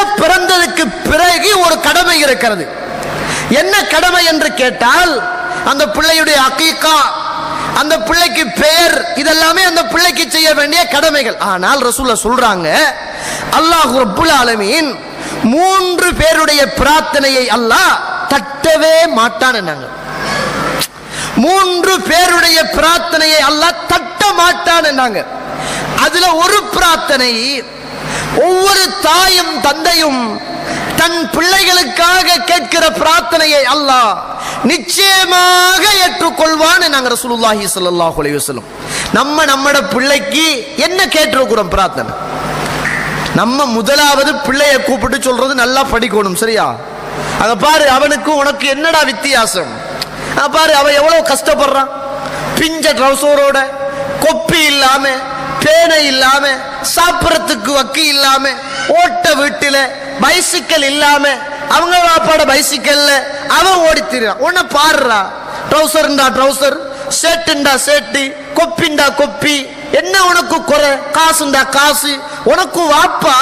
பிள்ளை பிறந்ததுக்கு பிறகு ஒரு கடமை இருக்கிறது. என்ன கடமை என்று கேட்டால், அந்த பிள்ளையுடைய அகீகா, அந்த பிள்ளைக்கு பெயர், இதெல்லாமே அந்த பிள்ளைக்கு செய்ய வேண்டிய கடமைகள். ஆனால் ரசூலுல்லாஹ் சொல்றாங்க, அல்லாஹ் ரப்புல் ஆலமீன் 3 பேருடைய பிரார்த்தனையை அல்லாஹ் தட்டவே மாட்டான். 3 பேருடைய பிரார்த்தனையை அல்லாஹ் தட்ட மாட்டான். அதுல ஒரு பிரார்த்தனை, ஒவ்வொரு தாயும் தந்தையும் தன் பிள்ளைகளுக்காக கேட்கிற பிரார்த்தனையை அல்லாஹ் நிச்சயமாக ஏற்றுக்கொள்வான். நாங்க ரசூலுல்லாஹி ஸல்லல்லாஹு அலைஹி வஸல்லம் நம்மட பிள்ளைக்கு என்ன கேட்டிருக்கிறோம் பிரார்த்தனை? நம்ம முதலாவது பிள்ளைய கூப்பிட்டு சொல்றது நல்லா படிக்கணும், சரியா? அத பாரு, அவனுக்கு உனக்கு என்னடா வித்தியாசம்? பாரு, அவன் எவ்வளவு கஷ்டப்படுறான். பிஞ்ச ட்ரௌசரோட, கொப்பி இல்லாம, பேனை இல்லாம, சாப்பிடறதுக்கு வக்கி இல்லாம, ஓட்ட வீட்டுல பைசிக்கல் இல்லாம, அவங்க வாப்பாட பைசிக்கல்ல அவன் ஓடித்திருக்கான். உன்ன பாருடா, ட்ரௌசர்ண்டா ட்ரௌசர், ஷர்ட்டுண்டா ஷர்ட்டு, கொப்பிண்டா கொப்பி, என்ன உனக்கு குறை? காசுண்டா காசு. உனக்கு வாப்பா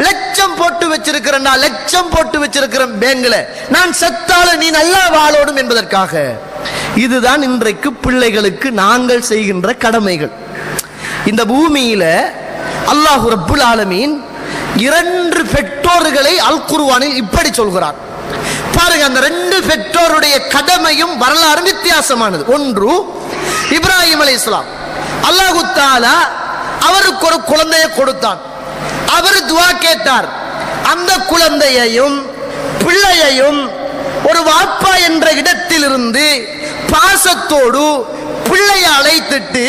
லட்சம் போட்டு வச்சிருக்கிறா, லட்சம் போட்டு வச்சிருக்கிறேன் பேங்க்ல, நான் செத்தாலும் நீ நல்லா வாழணும் என்பதற்காக. இதுதான் இன்றைக்கு பிள்ளைகளுக்கு நாங்கள் செய்கின்ற கடமைகள். இந்த பூமியில அல்லாஹ் ரப்புல் ஆலமீன் 2 பெற்றோர்களை அல் குர்ஆனில் இப்படி சொல்கிறார். பாருங்க, அந்த 2 பெற்றோருடைய கடமையும் வரலாறு வித்தியாசமானது. ஒன்று, இப்ராஹிம் அலைஹிஸ்ஸலாம், அல்லாஹ் தஆலா அவருக்கு ஒரு குழந்தையை கொடுத்தான். அவர் துஆ கேட்டார். அந்த குழந்தையையும் பிள்ளையையும் ஒரு வாப்பா என்ற இடத்திலிருந்து பாசத்தோடு பிள்ளையை அழைத்துட்டு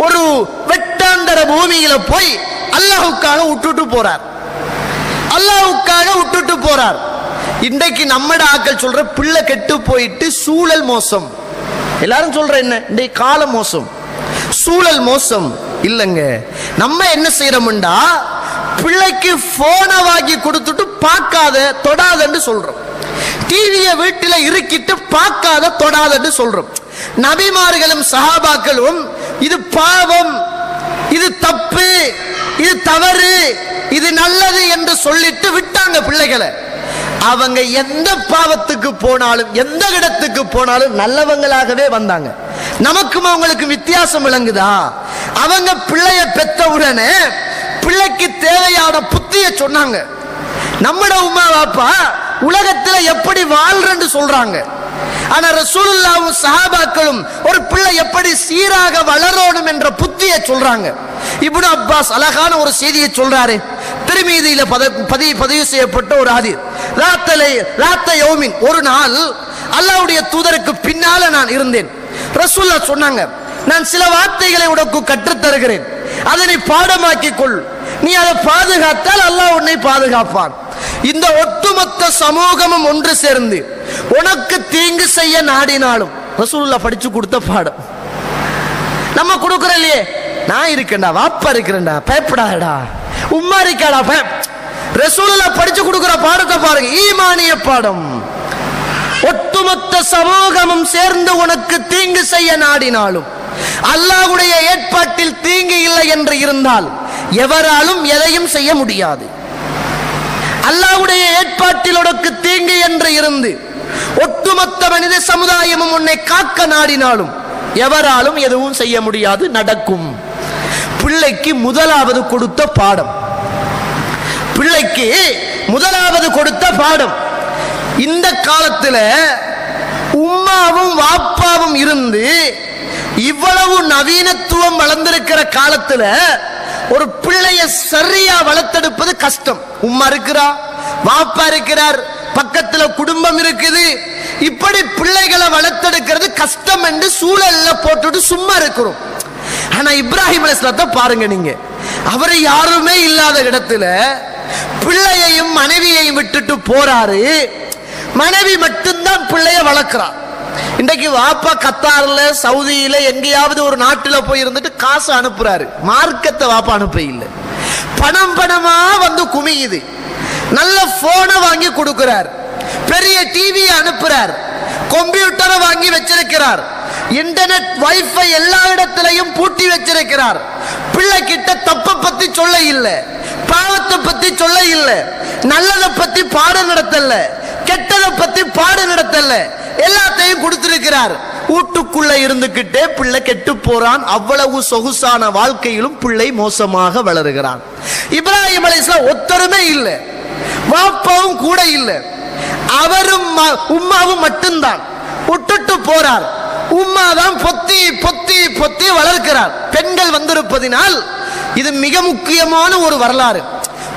ஒரு வெட்டாந்தர பூமியில போய் அல்லாஹ்வுக்காக விட்டுட்டு போறார். அல்லாஹ்வுக்காக விட்டுட்டு போறார். இன்றைக்கு நம்மட ஆக்கள் சொல்ற பிள்ளை கெட்டு போயிட்டு சூழல் மோசம். எல்லாரும் சொல்ற என்ன, இன்றைக்கு காலம் மோசம், சூழல் மோசம். இல்லங்க, நம்ம என்ன செய்யறோம்டா, பிள்ளைக்கு போனை வாங்கி கொடுத்துட்டு பார்க்காத தொடாதன்னு சொல்றோம். டிவியை வீட்டில இருக்கிட்டு பார்க்காத தொடாதன்னு சொல்றோம். நபிமார்களும் சஹாபாக்களும் இது பாவம், இது தப்பு, இது தவறு, இது நல்லது என்று சொல்லிட்டு விட்டாங்க பிள்ளைகளை. அவங்க எந்த பாவத்துக்கு போனாலும், எந்த இடத்துக்கு போனாலும் நல்லவங்களாகவே வந்தாங்க. நமக்கும் அவங்களுக்கு வித்தியாசம் விளங்குதா? அவங்க பிள்ளைய பெத்த உடனே பிள்ளைக்கு தேவையான புத்திய சொன்னாங்க. நம்மட உம்மா வாப்பா உலகத்துல எப்படி வாழ்றன்னு சொல்றாங்க. ஆனா ரசூலுல்லாஹ்வும் சஹாபாக்களும் ஒரு பிள்ளை எப்படி சீராக வளரணும் என்ற புத்தியை சொல்றாங்க. இப்னு அப்பாஸ் அழகான ஒரு செய்தியை சொல்றாரு. திர்மிதியில பதிவு செய்யப்பட்ட ஒரு ஹதீஸ். ராத்த யௌமின், ஒரு நாள் அல்லாஹ்வுடைய தூதருக்கு பின்னால நான் இருந்தேன். ரசூலுல்லாஹ் சொன்னாங்க, நான் சில வார்த்தைகளை உனக்கு கற்றுத் தருகிறேன், அதனை பாடமாக்கிக் கொள். நீ அதை பாதுகாத்தால் அல்லாஹ் உன்னை பாதுகாப்பான். இந்த ஒட்டுமொத்த சமூகமும் ஒன்று சேர்ந்து உனக்கு தீங்கு செய்ய நாடினாலும், ரசூலுல்லாஹ் படிச்சு கொடுத்த பாடம் நம்ம கொடுக்கிறோம் இல்லையே. நான் இருக்கேன்டா, வாப்பா இருக்கிறேன்டா, பயப்படாதடா, உம்மா இருக்காடா, ரசூலுல்லாஹ் படிச்சு கொடுக்கிற பாடத்தை பாருங்க, ஈமானிய பாடம். ஒட்டுமொத்த சமூகமும் சேர்ந்து உனக்கு தீங்கு செய்ய நாடினாலும், அல்லாஹ்வுடைய ஏற்பாட்டில் தீங்கு இல்லை என்று இருந்தால் எவராலும் எதையும் செய்ய முடியாது. அல்லாஹ்வுடைய ஏற்பாட்டில் உனக்கு தீங்கு என்று இருந்து ஒட்டுமொத்த மனித சமுதாயமும் உன்னை காக்க நாடினாலும் எவராலும் எதுவும் செய்ய முடியாது, நடக்கும். பிள்ளைக்கு முதலாவது கொடுத்த பாடம், பிள்ளைக்கு முதலாவது கொடுத்த பாடம். இந்த காலத்துல உம்மாவும் வாப்பாவும் இருந்து இவ்வளவு நவீனத்துவம் வளர்ந்திருக்கிற காலத்துல ஒரு பிள்ளைய சரியா வளர்த்தெடுப்பது கஷ்டம். உம்மா இருக்கிறா, வாப்பா இருக்கிறார், பக்கத்துல குடும்பம் இருக்குது, இப்படி பிள்ளைகளை வளர்த்தெடுக்கிறது கஷ்டம் என்று சூழல்ல போட்டுட்டு சும்மா இருக்கிறோம். ஆனா இப்ராஹிம் அலைஹிஸ்ஸலாத்தை பாருங்க நீங்க, அவர் யாருமே இல்லாத இடத்துல பிள்ளையையும் மனைவியையும் விட்டுட்டு போறாரு. மனைவி மட்டும்தான் பிள்ளைய வளர்க்கிறார். இன்றைக்கு வாப்பா கத்தார்ல, சவுதியில, எங்கேயாவது ஒரு நாட்டுல போய் இருந்துட்டு காசு அனுப்புறாரு. மார்க்கத்தை வாப்பா அனுப்ப இல்லை, பணம் பணமா வந்து குமியுது. நல்ல போனை வாங்கி கொடுக்கிறார், பெரிய டிவியை அனுப்புறார், கம்ப்யூட்டரை வாங்கி வச்சிருக்கிறார், இன்டர்நெட் வைஃபை எல்லா இடத்திலையும் பூட்டி வச்சிருக்கிறார். பிள்ளை கிட்ட தப்ப பத்தி சொல்ல இல்லை, பாவத்தை பத்தி சொல்ல இல்லை, நல்லதை பத்தி பாடம் நடத்தல, கெட்டதை பத்தி பாடம் நடத்தல, எல்லாத்தையும் கொடுத்திருக்கிறார். வீட்டுக்குள்ள இருந்துகிட்டே பிள்ளை கெட்டு போறான். அவ்வளவு சொகுசான வாழ்க்கையிலும் பிள்ளை மோசமாக வளருகிறான். இப்ராஹிம் அலைஹிஸ்ஸலாம் ஒத்தருமே இல்லை, வாப்பாவும் கூட இல்லை, அவரும் உம்மாவும் மட்டும்தான். விட்டுட்டு போறார். உம்மா தான் பொத்தி பொத்தி பொத்தி வளர்க்கிறார். பெண்கள் வந்திருப்பதினால் இது மிக முக்கியமான ஒரு வரலாறு.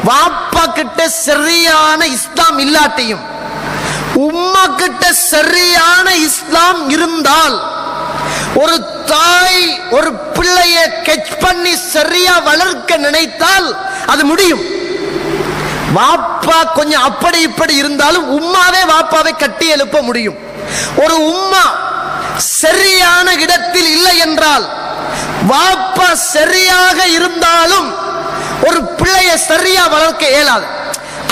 வாப்பா கிட்ட சரியான இஸ்லாம் இல்லாட்டியும் உம்மா கிட்ட சரியான இஸ்லாம் இருந்தால், ஒரு தாய் ஒரு பிள்ளையை கெச் பண்ணி சரியா வளர்க்க நினைத்தால் அது முடியும். வாப்பா கொஞ்சம் அப்படி இப்படி இருந்தாலும் உம்மாவே வாப்பாவை கட்டி எழுப்ப முடியும். ஒரு உம்மா சரியான இடத்தில் இல்லை என்றால், வாப்பா சரியாக இருந்தாலும் ஒரு பிள்ளையை சரியா வளர்க்க இயலாது.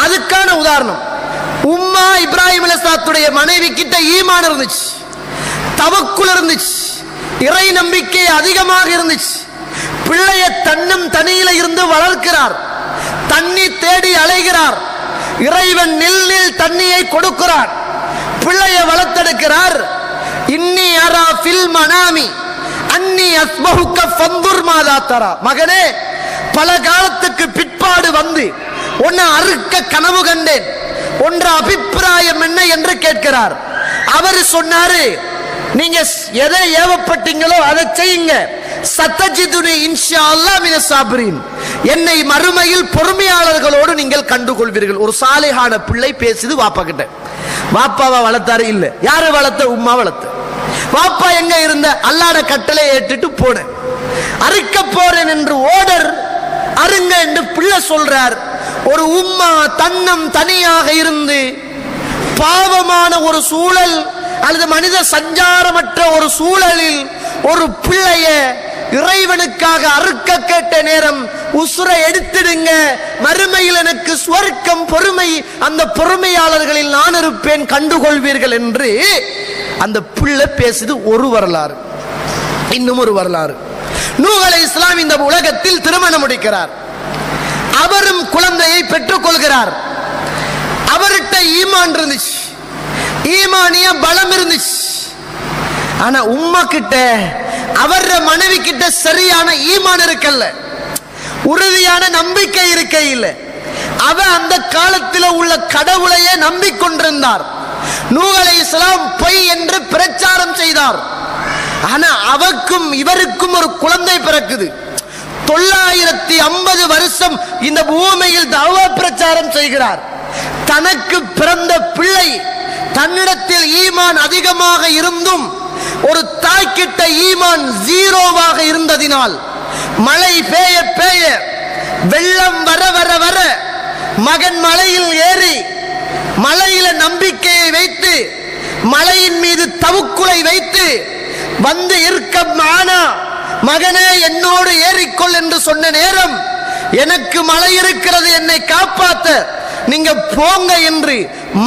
அதுக்கான உதாரணம், உம்மா இப்ராஹிம் அலைஹிஸ்ஸலாத்துடைய மனைவி கிட்ட ஈமான் இருந்துச்சு, தவக்குல் இருந்துச்சு, இறை நம்பிக்கை அதிகமாக இருந்துச்சு. பிள்ளைய தன்னும் தனியில இருந்து வளர்க்கிறார், தண்ணி தேடி அலைகிறார், இறைவன் நெல்லில் தண்ணியை கொடுக்கிறார், பிள்ளைய வளர்த்தெடுக்கிறார். இன்னி அரா ஃபில் மனாமி அன்னி அஸ்பஹுக ஃபந்துர் மாதா தரா. மகனே, பல காலத்துக்கு பிற்பாடு வந்து உன்னை அறுக்க கனவு கண்டேன், ஒன்ற அபிப்பிராயம் என்ன என்று கேட்கிறார். அவர் சொன்னாரு, நீங்க எதை ஏவப்பட்டீங்களோ அதை செய்யுங்க, சத்தஜிதுனி இன்ஷா அல்லாஹ் மினஸ் சாபிரீன், என்னை மறுமையில் பொறுமையாளர்களோடு நீங்கள் கண்டுகொள்வீர்கள். ஒரு சாலிஹான பிள்ளை பேசுது வாப்பா கிட்ட. வாப்பாவை வளர்த்தாரு இல்ல, யாரை வளர்த்த? உம்மா வளர்த்த. வாப்பா எங்க இருந்த? அல்லாஹ்வுடைய கட்டளை ஏற்றுட்டு போனேன், அறுக்க போறேன் என்று ஓடர் அருங்க என்று பிள்ளை சொல்றார். ஒரு உம்மா தன்னம் தனியாக இருந்து பாவமான ஒரு சூழல் அல்லது மனித சஞ்சாரமற்ற ஒரு சூழலில் ஒரு பிள்ளைய இறைவனுக்காக அறுக்க கேட்ட நேரம், உசுரை எடுத்துடுங்க, மறுமையில் எனக்கு சுவர்க்கம் பொறுமை, அந்த பொறுமையாளர்களில் நான் இருப்பேன், கண்டுகொள்வீர்கள் என்று அந்த பிள்ளை பேசுது. ஒரு வரலாறு. இன்னும் ஒரு வரலாறு, நூஹ் அலைஹிஸ்ஸலாம் இந்த உலகத்தில் திருமணம் முடிக்கிறார். அவரும் குழந்தையை பெற்றுக் கொள்கிறார். அவர்கிட்ட ஈமான் இருந்துச்சு, ஈமானிய பலம் இருந்துச்சு. ஆனா உம்மா கிட்ட, அவர மனைவி கிட்ட சரியான ஈமான் இருக்கல்ல, உறுதியான நம்பிக்கை இருக்க இல்லை. அவ அந்த காலத்தில் உள்ள கடவுளையே நம்பிக்கொண்டிருந்தார். நூஹ் அலைஹிஸ்ஸலாம் பொய் என்று பிரச்சாரம் செய்தார். ஆனா அவருக்கும் இவருக்கும் ஒரு குழந்தை பிறக்குது. 950 வருஷம் இந்த பூமியில் தஅவா பிரச்சாரம் செய்கிறார். தனக்கு பிறந்த பிள்ளை தன்னிடத்தில் ஈமான் அதிகமாக இருந்தும் ஒரு தாய்கிட்ட ஈமான் ஜீரோவாக இருந்ததினால், மழை பெய்ய பெய்ய வெள்ளம் வர வர வர மகன் மலையில் ஏறி மலையில நம்பிக்கையை வைத்து, மலையின் மீது தவக்குலை வைத்து வந்து இருக்க மானா, மகனே என்னோடு ஏறிக்கொள் என்று சொன்ன நேரம், எனக்கு மலை இருக்கிறது, என்னை காப்பாத்த நீங்க போங்க என்று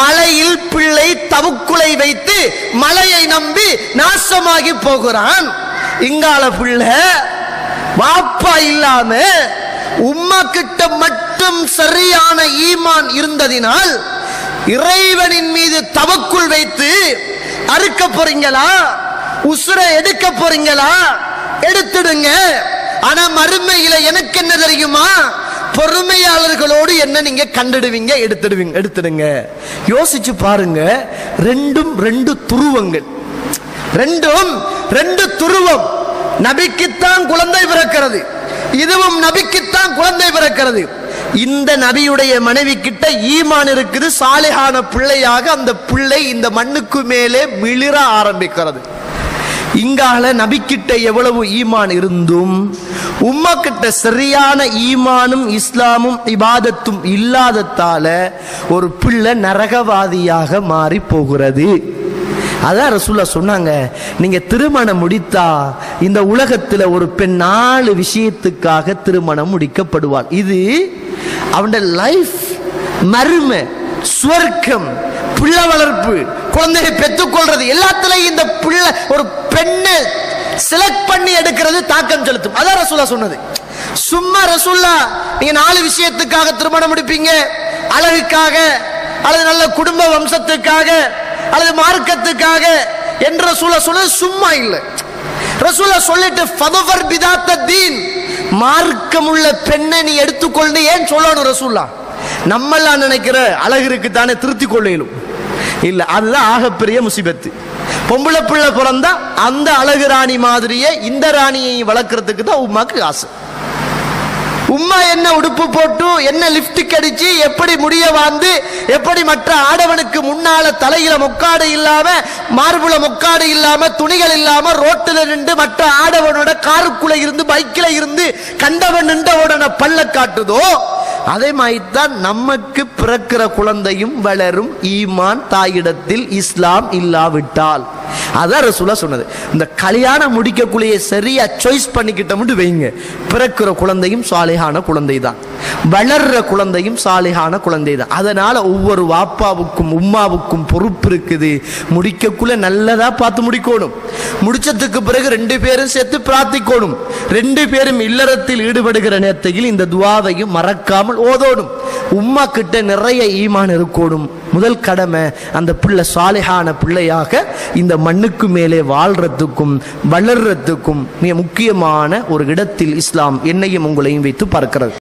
மலையில் பிள்ளை தவக்குலை வைத்து மலையை நம்பி நாசமாகி போகிறான். இங்கால பிள்ளை வாப்பா இல்லாம உம்மா கிட்ட மட்டும் சரியான ஈமான் இருந்ததினால், இறைவனின் மீது தவக்குல் வைத்து அறுக்க போறீங்களா, உசுரை எடுக்க போறீங்களா, எடுத்துடுங்க, ஆனா மறுமையில எனக்கு என்ன தெரியுமா, பொறுமையாளர்களோடு என்ன நீங்க கண்டுடுவீங்க, எடுத்துடுங்க. யோசிச்சு பாருங்க, ரெண்டும் ரெண்டு துருவங்கள், ரெண்டும் ரெண்டு துருவம். நபிக்குத்தான் குழந்தை பிறக்கிறது, இதுவும் நபிக்குத்தான் குழந்தை பிறக்கிறது. இந்த நபியுடைய மனைவி கிட்ட ஈமான் இருக்குது, சாலிஹான பிள்ளையாக அந்த பிள்ளை இந்த மண்ணுக்கு மேலே விளிர ஆரம்பிக்கிறது. இங்கால நபிக்கிட்ட எவ்வளவு ஈமான் இருந்தும் உம்மா கிட்ட சரியான ஈமானும் இஸ்லாமும் இபாதத்தும் இல்லாததால ஒரு பிள்ளை நரகவாதியாக மாறி போகிறது. அதான் ரசூலுல்லாஹ் சொன்னாங்க, நீங்க திருமணம் முடித்தா இந்த உலகத்துல ஒரு பெண் 4 விஷயத்துக்காக திருமணம் முடிக்கப்படுவாள். இது அவனுடைய லைஃப், மறுமை, சுவர்க்கம், பிள்ளை வளர்ப்பு, குழந்தையை பெற்றுக்கொள்றது, எல்லாத்துலயும் இந்த பிள்ளை ஒரு பெண்ணை செலக்ட் பண்ணி எடுக்கிறது தாக்கம் செலுத்தும். அதான் ரசூலுல்லாஹ் சொன்னது. சும்மா ரசூலுல்லாஹ் நீங்க 4 விஷயத்துக்காக திருமணம் முடிப்பீங்க, அழகுக்காக அல்லது நல்ல குடும்ப வம்சத்துக்காக அல்லது மார்க்கத்துக்காக என்ற சொல்ல சும்மா இல்லை. ரசூலா சொல்லிட்டு ஃபதஃபர் பிதாத்த தீன், மார்க்கமுள்ள பெண்ணை நீ எடுத்துக்கொண்டு ஏன் சொல்லணும் ரசூலா? நம்மெல்லாம் நினைக்கிற அழகு இருக்குத்தானே திருத்தி கொள்ளையிலும் இல்ல, அதுதான் ஆகப்பெரிய முசிபத்து. பொம்பளை பிள்ளை பிறந்தா அந்த அழகு ராணி மாதிரியே இந்த ராணியை வளர்க்கறதுக்கு தான் உம்மாக்கு ஆசை. உம்மா என்ன உடுப்பு போட்டு என்ன லிப்டிக் அடிச்சு எப்படி முடிய வாழ்ந்து எப்படி மற்ற ஆடவனுக்கு முன்னால தலையில மொக்காடு இல்லாம மார்புல மொக்காடு இல்லாம துணிகள் இல்லாம ரோட்டுல நின்று மற்ற ஆடவனோட காருக்குள்ள இருந்து பைக்கில இருந்து கண்டவன் நின்றவுடனே பல்ல காட்டுதோ, அதே மாதிரிதான் நமக்கு பிறக்கிற குழந்தையும் வளரும் ஈமான் தாயிடத்தில் இஸ்லாம் இல்லாவிட்டால். அதான் ரசூலா சொன்னது. இந்த கல்யாணம் முடிக்கக்குள்ளேயே சரியா சாய்ஸ் பண்ணிக்கிட்டோம்னு வைங்க, பிறக்கிற குழந்தையும் சாலிஹான குழந்தை தான், வளர்ற குழந்தையும் சாலிஹான குழந்தை தான். அதனால ஒவ்வொரு வாப்பாவுக்கும் உம்மாவுக்கும் பொறுப்பு இருக்குது. முடிக்கக்குள்ள நல்லதா பார்த்து முடிக்கணும். முடிச்சதுக்கு பிறகு 2 பேரும் சேர்த்து பிரார்த்திக்கணும். 2 பேரும் இல்லறத்தில் ஈடுபடுகிற நேரத்தில் இந்த துஆவையும் மறக்காமல் ஓதோடும். உம்மா கிட்ட நிறைய ஈமான் இருக்கணும். முதல் கடமை அந்த பிள்ளை சாலிஹான பிள்ளையாக இந்த மண்ணுக்கு மேலே வாழ்றதுக்கும் வளர்றதுக்கும் மிக முக்கியமான ஒரு இடத்தில் இஸ்லாம் என்னையும் உங்களையும் வைத்து பார்க்கிறது.